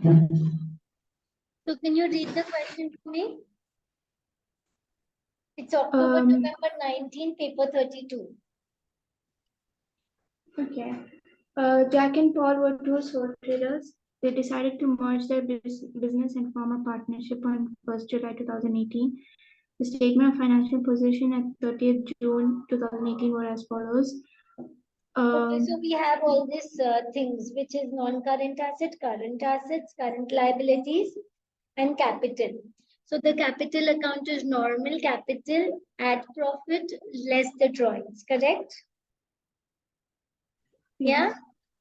So can you read the question to me? It's October-November 19, paper 32. Okay. Jack and Paul were two sole traders. They decided to merge their business and form a partnership on 1st July 2018. The statement of financial position at 30th June 2018 were as follows. Okay, so we have all these things, which is non-current asset, current assets, current liabilities, and capital. So the capital account is normal capital, add profit, less the drawings, correct? Yes.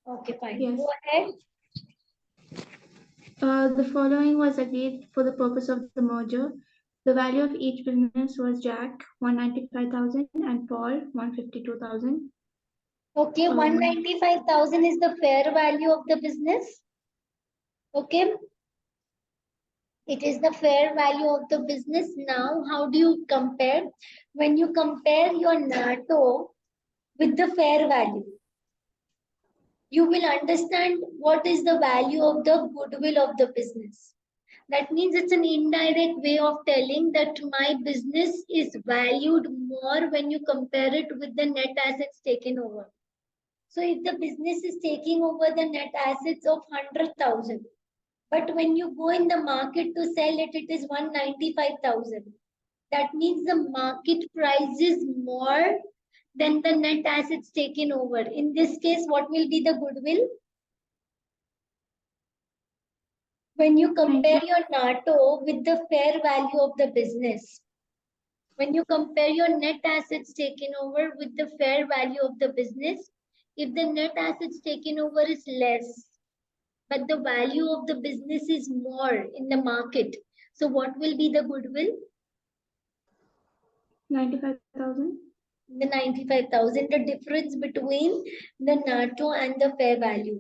Yeah? Okay, fine. Yes. Go ahead. The following was agreed for the purpose of the merger. The value of each business was Jack 195,000 and Paul 152,000. Okay, 195,000 is the fair value of the business. Okay. It is the fair value of the business. Now, how do you compare? When you compare your NATO with the fair value, you will understand what is the value of the goodwill of the business. That means it's an indirect way of telling that my business is valued more when you compare it with the net assets taken over. So if the business is taking over the net assets of 100,000, but when you go in the market to sell it, it is 195,000. That means the market price is more than the net assets taken over. In this case, what will be the goodwill? When you compare your NATO with the fair value of the business, when you compare your net assets taken over with the fair value of the business, if the net assets taken over is less, but the value of the business is more in the market, so what will be the goodwill? 95,000. The 95,000, the difference between the NATO and the fair value.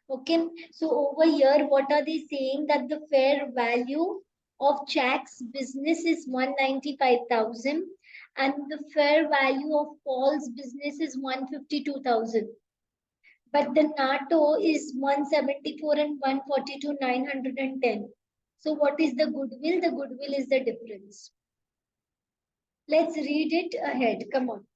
Okay, so over here, what are they saying? That the fair value of Jack's business is 195,000 and the fair value of Paul's business is 152,000. But the NATO is 174 and 142, 910. So what is the goodwill? The goodwill is the difference. Let's read it ahead. Come on.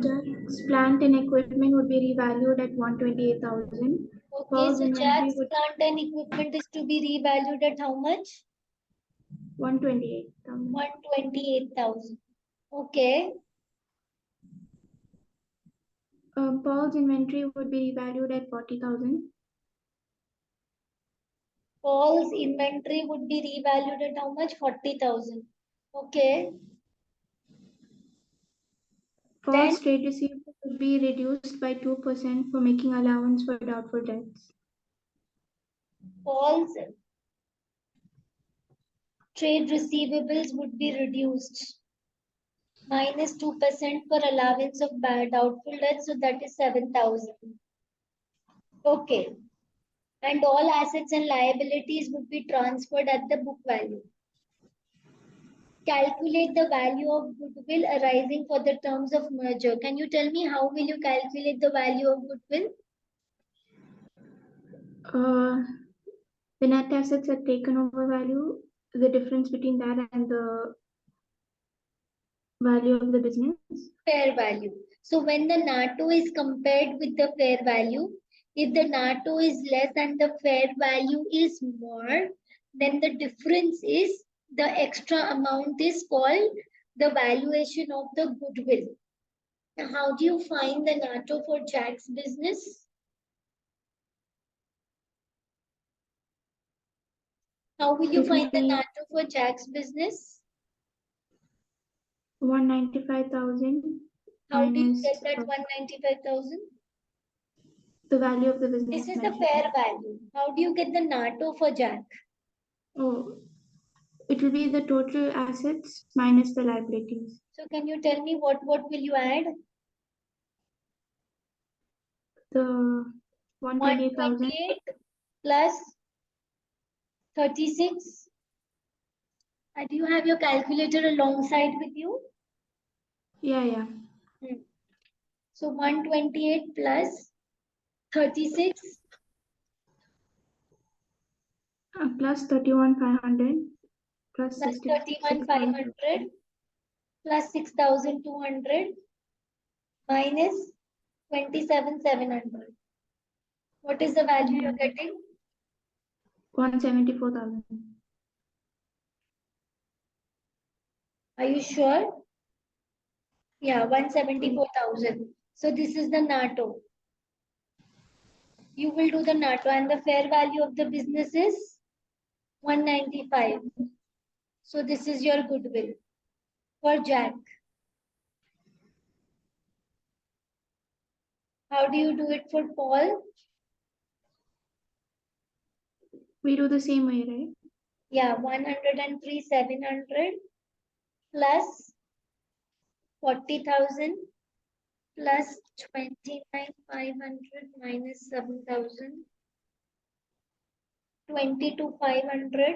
Jack's plant and equipment would be revalued at 128,000. Okay, so Jack's plant and equipment is to be revalued at how much? 128,000. 128,000. Okay. Paul's inventory would be revalued at 40,000. Paul's inventory would be revalued at how much? 40,000. Okay. Paul's trade receivables would be reduced by 2% for making allowance for doubtful debts. Paul's trade receivables would be reduced minus 2% for allowance of doubtful debts, so that is 7,000. Okay. And all assets and liabilities would be transferred at the book value. Calculate the value of goodwill arising for the terms of merger. Can you tell me how will you calculate the value of goodwill? The net assets are taken over value, the difference between that and the value of the business. Fair value. So when the NATO is compared with the fair value, if the NATO is less and the fair value is more, then the difference is the extra amount is called the valuation of the goodwill. Now, how do you find the NATO for Jack's business? How will you find the NATO for Jack's business? 195,000. How do you get that 195,000? The value of the business. This is the fair value. How do you get the NATO for Jack? Oh, it will be the total assets minus the liabilities. So can you tell me what will you add? The 128,000 plus 36. Do you have your calculator alongside with you? Yeah. So 128 plus 36 Plus 31,500 plus Plus 66,000 31,500 plus 6,200 minus 27,700. What is the value you're getting? 174,000. Are you sure? Yeah, 174,000. So this is the NATO. You will do the NATO and the fair value of the business is 195. So this is your goodwill for Jack. How do you do it for Paul? We do the same way, right? Yeah, 103,700 plus 40,000 plus 29,500 minus 7,000. 22,500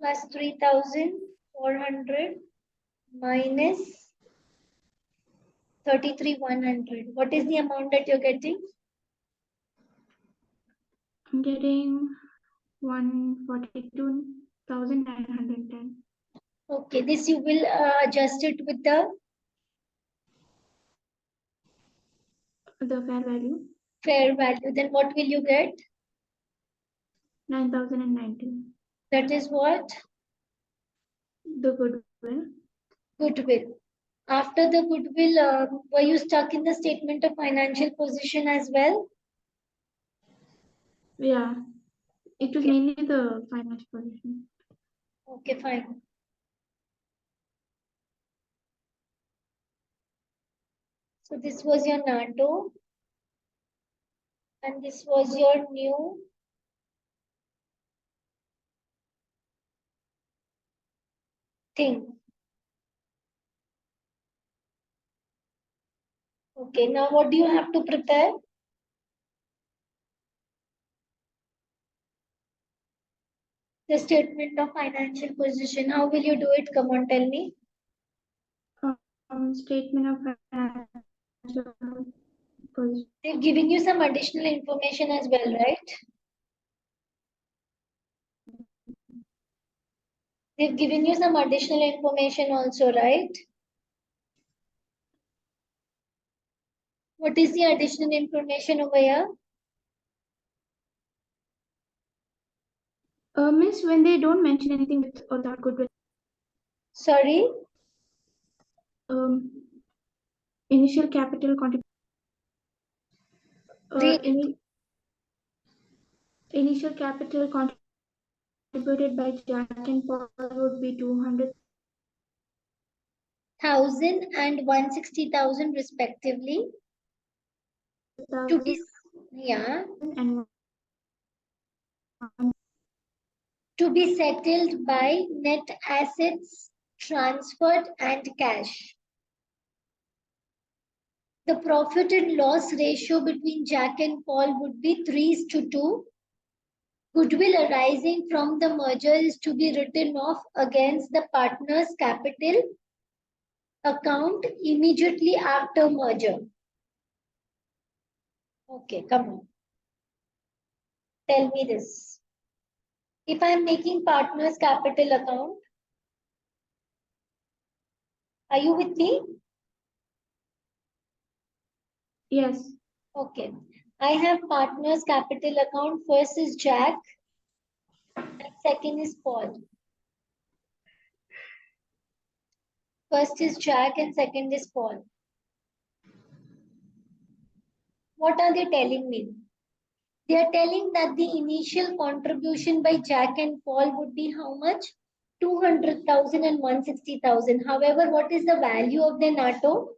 plus 3,400 minus 33,100. What is the amount that you're getting? I'm getting 142,910. Okay, this you will adjust it with the fair value. fair value. Then what will you get? 9,019. That is what? The goodwill. Goodwill. After the goodwill, were you stuck in the statement of financial position as well? Yeah. It was Okay. mainly the financial position. Okay, fine. So this was your NATO. And this was your new thing. Okay, now what do you have to prepare? The statement of financial position. How will you do it? Come on, tell me. Statement of financial position. They've given you some additional information as well, right? They've given you some additional information also, right? What is the additional information over here? Miss, when they don't mention anything with or that goodwill, Sorry? initial capital contribution. Initial capital contributed by Jack and Paul would be 200,000 and 160,000 respectively. To be, yeah. And To be settled by net assets transferred and cash. The profit and loss ratio between Jack and Paul would be 3:2. Goodwill arising from the merger is to be written off against the partner's capital account immediately after merger. Okay, come on. Tell me this. If I'm making partner's capital account, are you with me? yes. Okay. I have partner's capital account. First is Jack and second is Paul. First is Jack and second is Paul. What are they telling me? They are telling that the initial contribution by Jack and Paul would be how much? 200,000 and 160,000. However, what is the value of the NATO?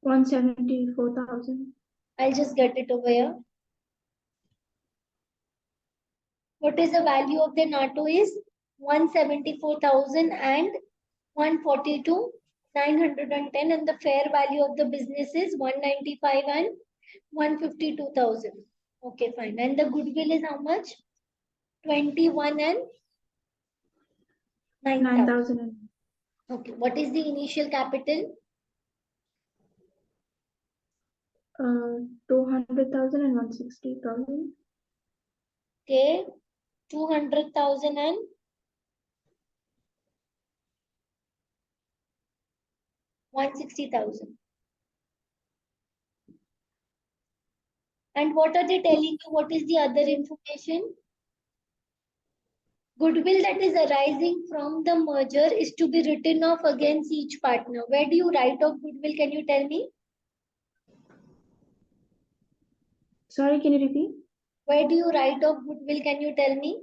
174,000. I'll just get it over here. What is the value of the NATO is 174,000 and 142,910, and the fair value of the business is 195 and 152,000. Okay, fine. And the goodwill is how much? 21 and 9,000. Okay. What is the initial capital? 200,000 and 160,000. Okay, 200,000 and 160,000. And what are they telling you? What is the other information? Goodwill that is arising from the merger is to be written off against each partner. Where do you write off goodwill? Can you tell me? Sorry, can you repeat? Where do you write off goodwill? Can you tell me?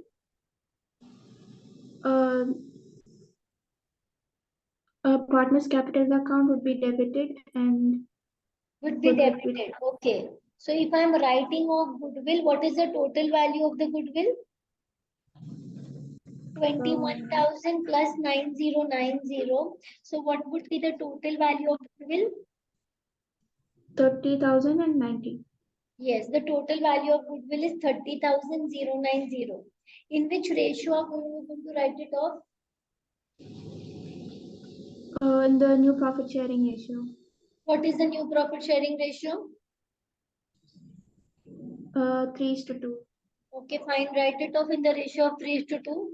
A partner's capital account would be debited and Would be goodwill would be debited. Okay. So if I'm writing off goodwill, what is the total value of the goodwill? 21,000 plus 9090. So what would be the total value of goodwill? 30,090. Yes, the total value of goodwill is 30,090. In which ratio are you going to write it off? In the new profit sharing ratio. What is the new profit sharing ratio? 3:2. Okay, fine. Write it off in the ratio of 3:2.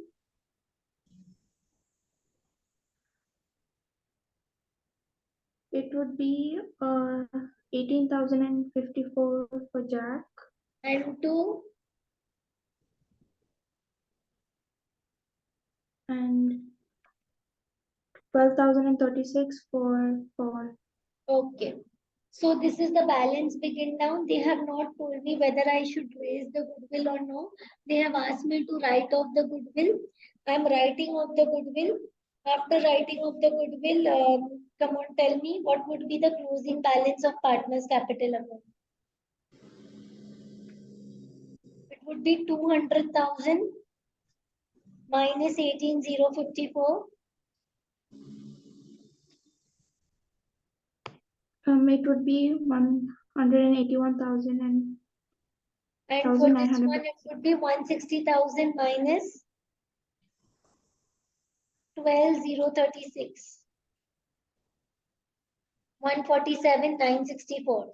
It would be 18,054 for Jack And 2. and 12,036 for Paul. Okay. So this is the balance begin down. They have not told me whether I should raise the goodwill or no. They have asked me to write off the goodwill. I'm writing off the goodwill. After writing off the goodwill, come on, tell me what would be the closing balance of partners' capital account. It would be 200,000 minus 18,054. It would be 181,000 and And for this 1,900. one, it would be 160,000 minus 12,036. 147,964.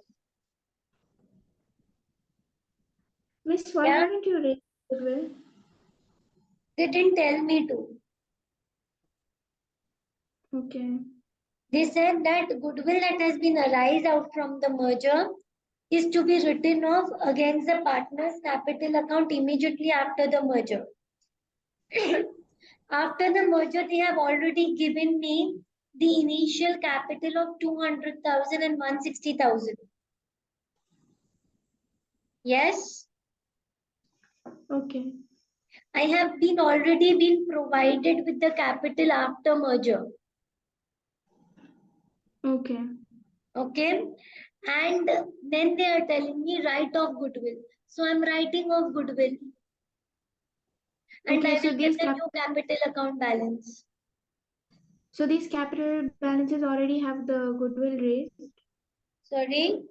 Miss, why Yeah, haven't you raised goodwill? they didn't tell me to. Okay. They said that goodwill that has been arise out from the merger is to be written off against the partner's capital account immediately after the merger. After the merger, they have already given me the initial capital of 200,000 and 160,000. Yes, Okay. I have been already been provided with the capital after merger. Okay. Okay. And then they are telling me write off goodwill. So I'm writing off goodwill. And Okay, I so will these get the new capital account balance. So these capital balances already have the goodwill raised. Sorry.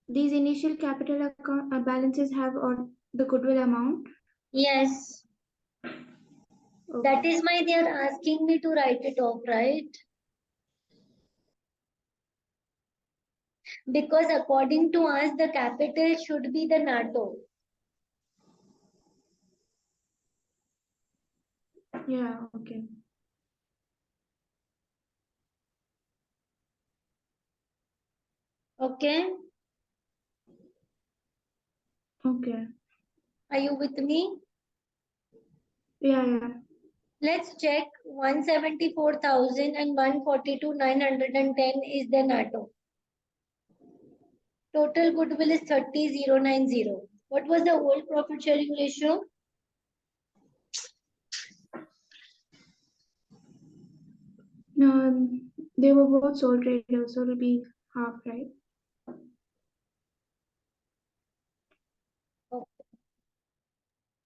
These initial capital account balances have or the goodwill amount. Yes. Okay. That is why they are asking me to write it off, right? Because according to us, the capital should be the NATO. Yeah, okay. Okay. Okay. Are you with me? Yeah. Let's check 174,000 and 142,910 is the NATO. Total goodwill is 30,090. What was the old profit sharing ratio? No, they were both sole traders, so it'll be half, right?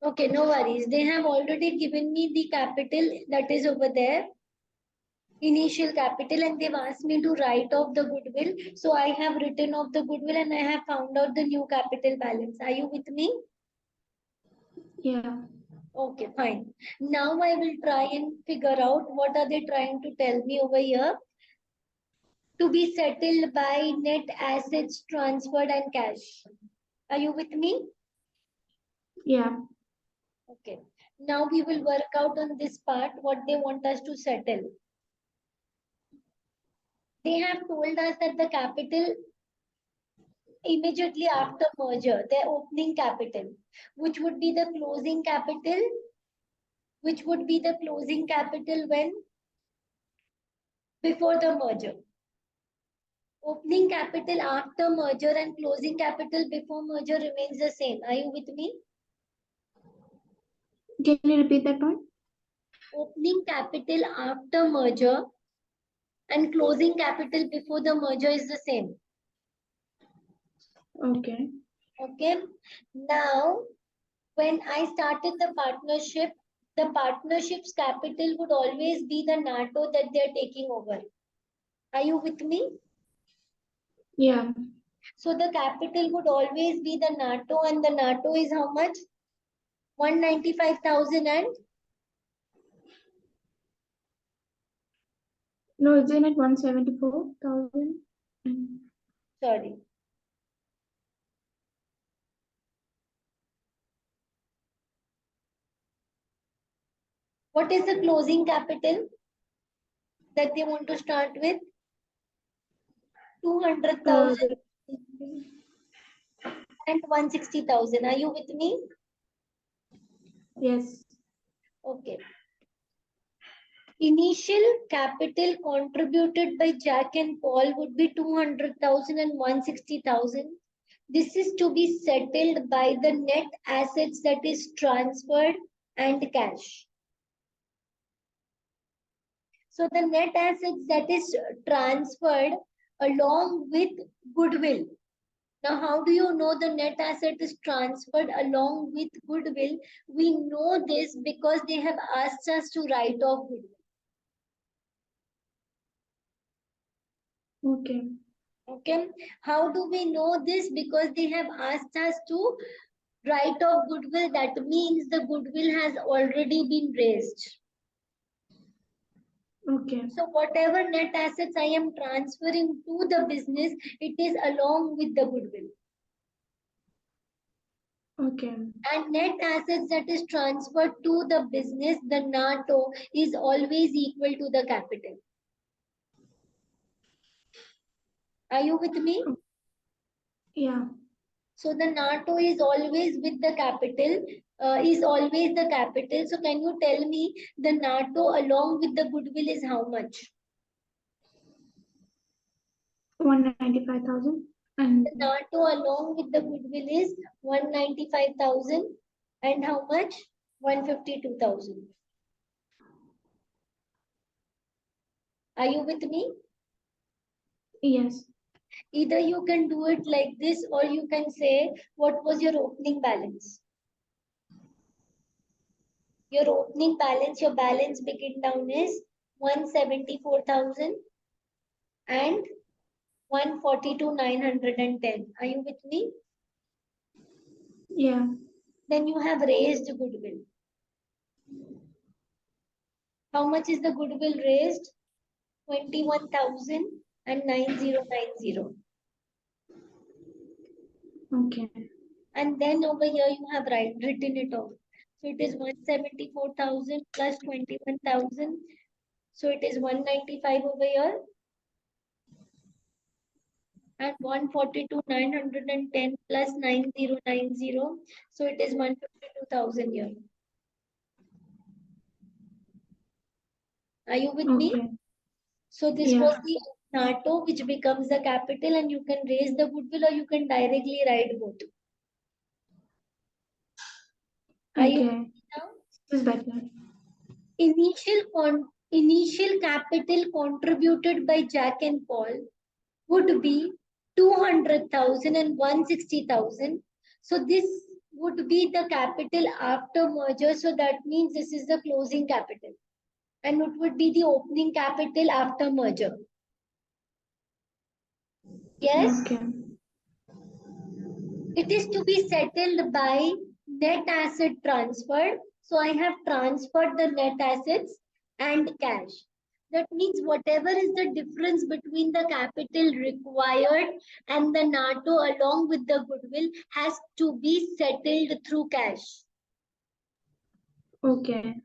Okay, no worries. They have already given me the capital that is over there, initial capital, and they've asked me to write off the goodwill. So I have written off the goodwill and I have found out the new capital balance. Are you with me? Yeah. Okay, fine. Now I will try and figure out what are they trying to tell me over here. To be settled by net assets transferred and cash. Are you with me? Yeah. Okay. Now we will work out on this part what they want us to settle. They have told us that the capital immediately after merger, their opening capital, which would be the closing capital, which would be the closing capital when? Before the merger. Opening capital after merger and closing capital before merger remains the same. Are you with me? Can you repeat that part? Opening capital after merger and closing capital before the merger is the same. Okay. Okay. Now, when I started the partnership's capital would always be the NATO that they're taking over. Are you with me? Yeah. So the capital would always be the NATO, and the NATO is how much? 195,000 and No, isn't it 174,000? sorry. What is the closing capital that they want to start with? 200,000 and 160,000. Are you with me? Yes. Okay. Initial capital contributed by Jack and Paul would be 200,000 and 160,000. This is to be settled by the net assets that is transferred and cash. So the net assets that is transferred along with goodwill. Now, how do you know the net asset is transferred along with goodwill? We know this because they have asked us to write off goodwill. Okay. Okay. How do we know this? Because they have asked us to write off goodwill. That means the goodwill has already been raised. Okay. So whatever net assets I am transferring to the business, it is along with the goodwill. Okay. And net assets that is transferred to the business, the NATO, is always equal to the capital. Are you with me? Yeah. So the NATO is always with the capital, is always the capital. So can you tell me the NATO along with the goodwill is how much? 195,000. And The NATO along with the goodwill is 195,000 and how much? 152,000. Are you with me? yes. Either you can do it like this or you can say, what was your opening balance? Your opening balance, your balance begin down is 174,000 and 142,910. Are you with me? Yeah. Then you have raised goodwill. How much is the goodwill raised? 21,000 and 9090. Okay. And then over here you have written it off. So it is 174,000 plus 21,000. So it is 195 over here. And 142,910 plus 9090. So it is 152,000 here. Are you with me? Okay. So this Yeah. was the NATO, which becomes the capital, and you can raise the goodwill or you can directly write both. Are you with Okay. me now? This is better. Initial capital contributed by Jack and Paul would be 200,000 and 160,000. So this would be the capital after merger. So that means this is the closing capital. And it would be the opening capital after merger. Yes? Okay. It is to be settled by net asset transferred. So I have transferred the net assets and cash. That means whatever is the difference between the capital required and the NATO along with the goodwill has to be settled through cash. Okay.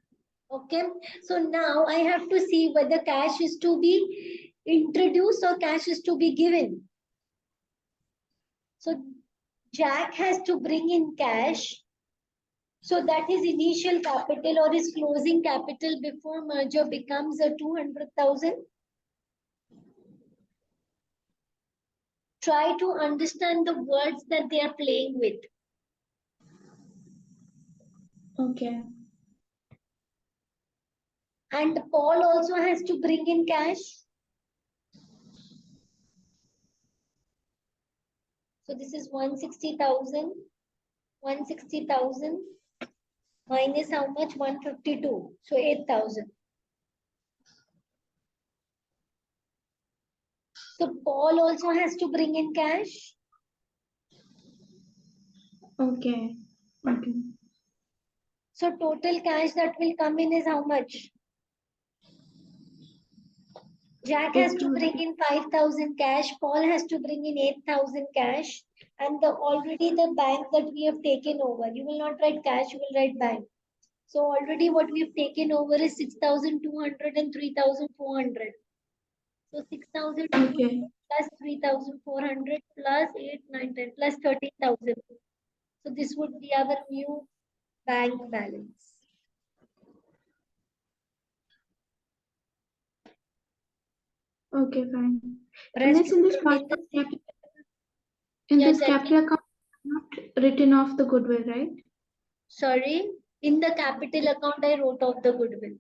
Okay, so now I have to see whether cash is to be introduced or cash is to be given. So Jack has to bring in cash. So that his initial capital or his closing capital before merger becomes a 200,000. Try to understand the words that they are playing with. Okay. And Paul also has to bring in cash. So this is 160,000. 160,000 minus how much? 152. So 8,000. So Paul also has to bring in cash. Okay. Okay. So total cash that will come in is how much? Jack has to bring in 5,000 cash. Paul has to bring in 8,000 cash. And already the bank that we have taken over, you will not write cash, you will write bank. So already what we have taken over is 6,200 and 3,400. So 6,000 Okay. plus 3,400 plus 8, 9, 10 plus 13,000. So this would be our new bank balance. Okay, fine. Rest Unless in this part, in Yeah, this tell me. capital account, not written off the goodwill, right? Sorry, in the capital account, I wrote off the goodwill.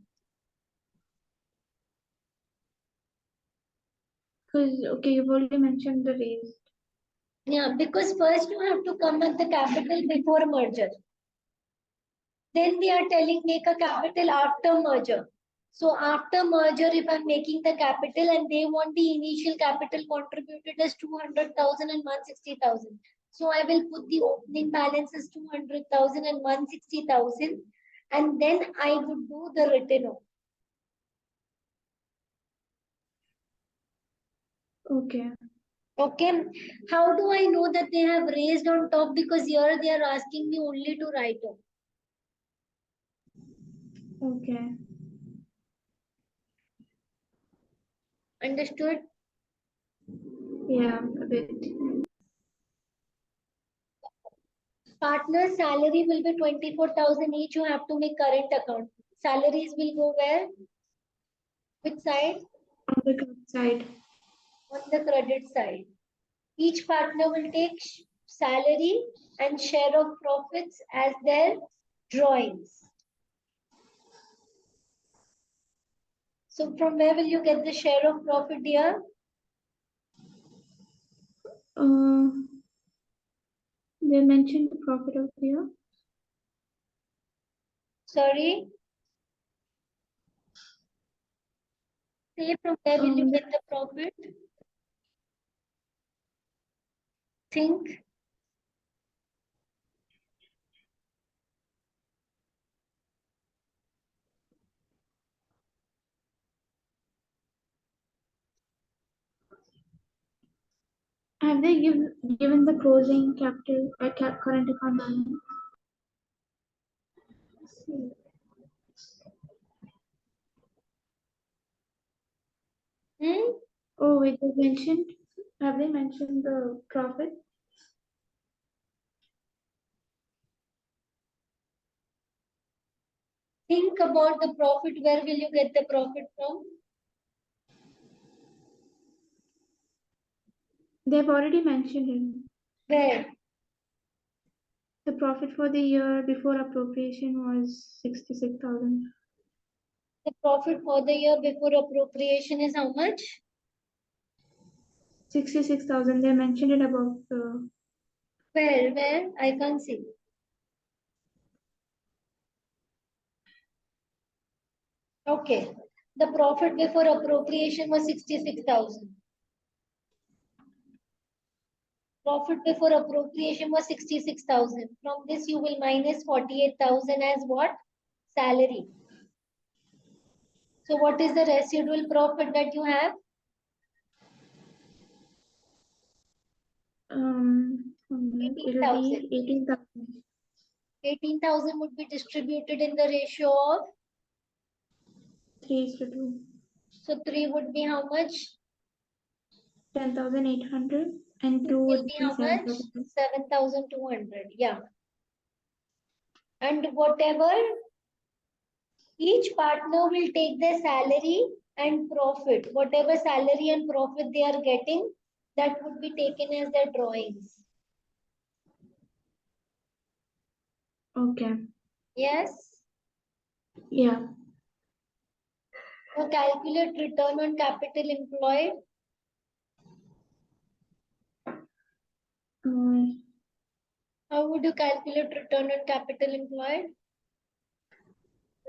Because, okay, you've already mentioned the raise. Yeah, because first you have to come at the capital before merger. Then they are telling make a capital after merger. So after merger, if I'm making the capital and they want the initial capital contributed as 200,000 and 160,000. So I will put the opening balance as 200,000 and 160,000 and then I would do the written off. Okay. Okay, how do I know that they have raised on top? Because here they are asking me only to write off. Okay. Understood? Yeah, a bit. Partner's salary will be 24,000 each. You have to make current account. Salaries will go where? Which side? On the credit side. On the credit side. Each partner will take salary and share of profits as their drawings. So from where will you get the share of profit here? They mentioned the profit of the year. Sorry? Say from where will you get the profit? Think. Have they given the closing capital current account balance? Oh, wait, they mentioned. Have they mentioned the profit? Think about the profit. Where will you get the profit from? They've already mentioned it. Where? The profit for the year before appropriation was 66,000. The profit for the year before appropriation is how much? 66,000. They mentioned it above the. Where? I can't see. Okay. The profit before appropriation was 66,000. Profit before appropriation was 66,000. From this, you will minus 48,000 as what? Salary. So what is the residual profit that you have? It'll be 18,000. 18,000 would be distributed in the ratio of, 3:2. so 3 would be how much? 10,800 and 2 2 will would be be how much? 7,000. 7,200. Yeah. And whatever, each partner will take their salary and profit. Whatever salary and profit they are getting, that would be taken as their drawings. Okay. Yes. Yeah. Now calculate return on capital employed. How would you calculate return on capital employed?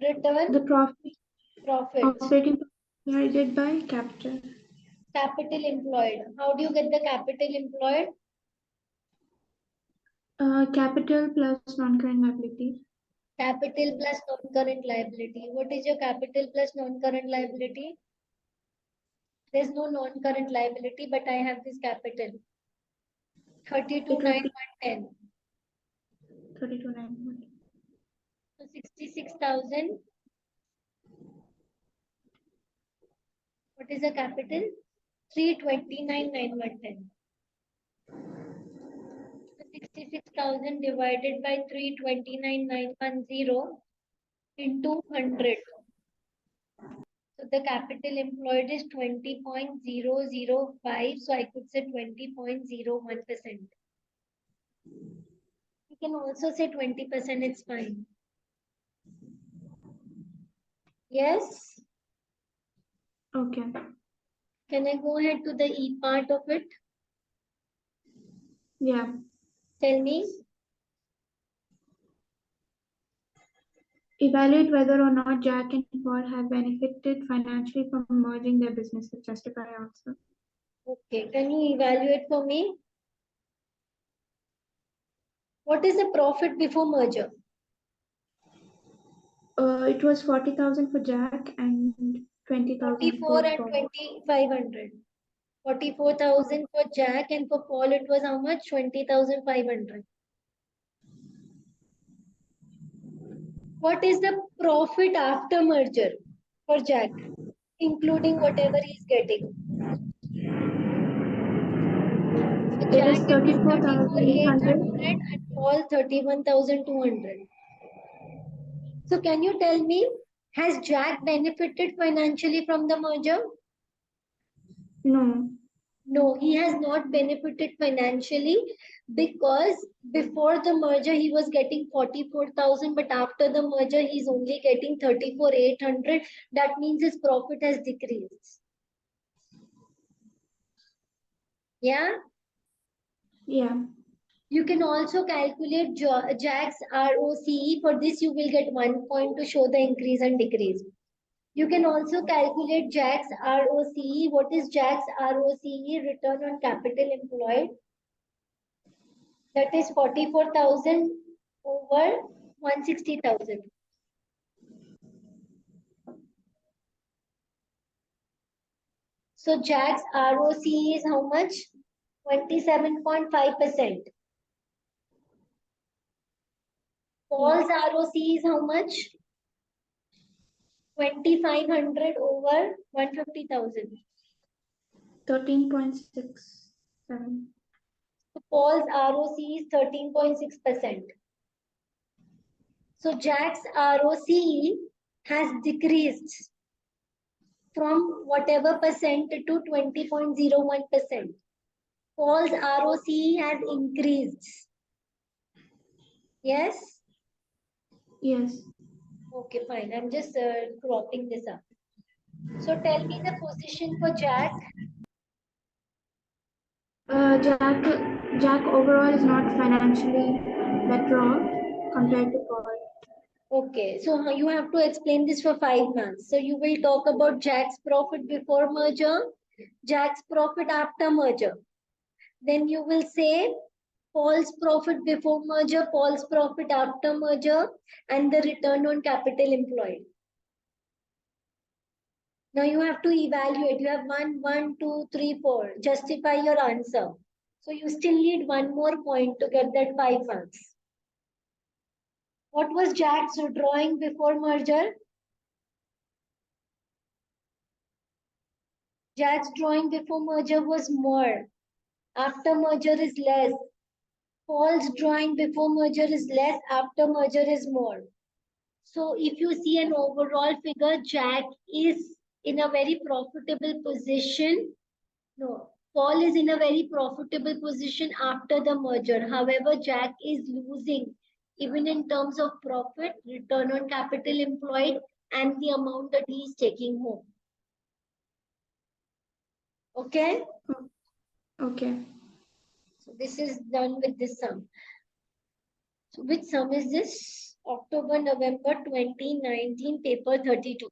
Return, The profit profit, operating divided by capital. capital employed. How do you get the capital employed? Capital plus non-current liabilities. Capital plus non-current liability. What is your capital plus non-current liability? There's no non-current liability, but I have this capital. It would be 32,910. 32,900. So 66,000. What is the capital? 329,910. So 66,000 divided by 329,910 into 100. So the capital employed is 20.005. So I could say 20.01%. You can also say 20%, it's fine. Yes? Okay. Can I go ahead to the E part of it? Yeah. Tell me. Evaluate whether or not Jack and Paul have benefited financially from merging their businesses. Justify answer. Okay, can you evaluate for me? What is the profit before merger? It was 40,000 for Jack and 20,000 44 for and Paul. 2,500. 44,000 for Jack, and for Paul it was how much? 20,500. What is the profit after merger for Jack, including whatever he's getting? So It Jack is is 34,800. 34,800 and Paul 31,200. So can you tell me, has Jack benefited financially from the merger? No. No, he has not benefited financially, because before the merger he was getting 44,000, but after the merger he's only getting 34,800. That means his profit has decreased. Yeah. Yeah. You can also calculate Jack's ROCE. For this you will get 1 point to show the increase and decrease. You can also calculate Jack's ROCE. What is Jack's ROCE? Return on capital employed. That is 44,000 over 160,000. So Jack's ROCE is how much? 27.5%. Paul's ROCE is how much? 2,500 over 150,000. 13.67. So Paul's ROCE is 13.6%. So Jack's ROCE has decreased from whatever percent to 20.01%. Paul's ROCE has increased. Yes? Yes. Okay, fine. I'm just cropping this up. So tell me the position for Jack. Jack overall is not financially better off compared to Paul. Okay, so you have to explain this for 5 months. So you will talk about Jack's profit before merger, Jack's profit after merger. Then you will say Paul's profit before merger, Paul's profit after merger, and the return on capital employed. Now you have to evaluate. You have 1, 1, 2, 3, 4. Justify your answer. So you still need one more point to get that 5 marks. What was Jack's drawing before merger? Jack's drawing before merger was more. After merger is less. Paul's drawing before merger is less. After merger is more. So if you see an overall figure, Jack is in a very profitable position. No, Paul is in a very profitable position after the merger. However, Jack is losing even in terms of profit, return on capital employed, and the amount that he is taking home. Okay? Okay. So this is done with this sum. So which sum is this? October, November 2019, paper 32.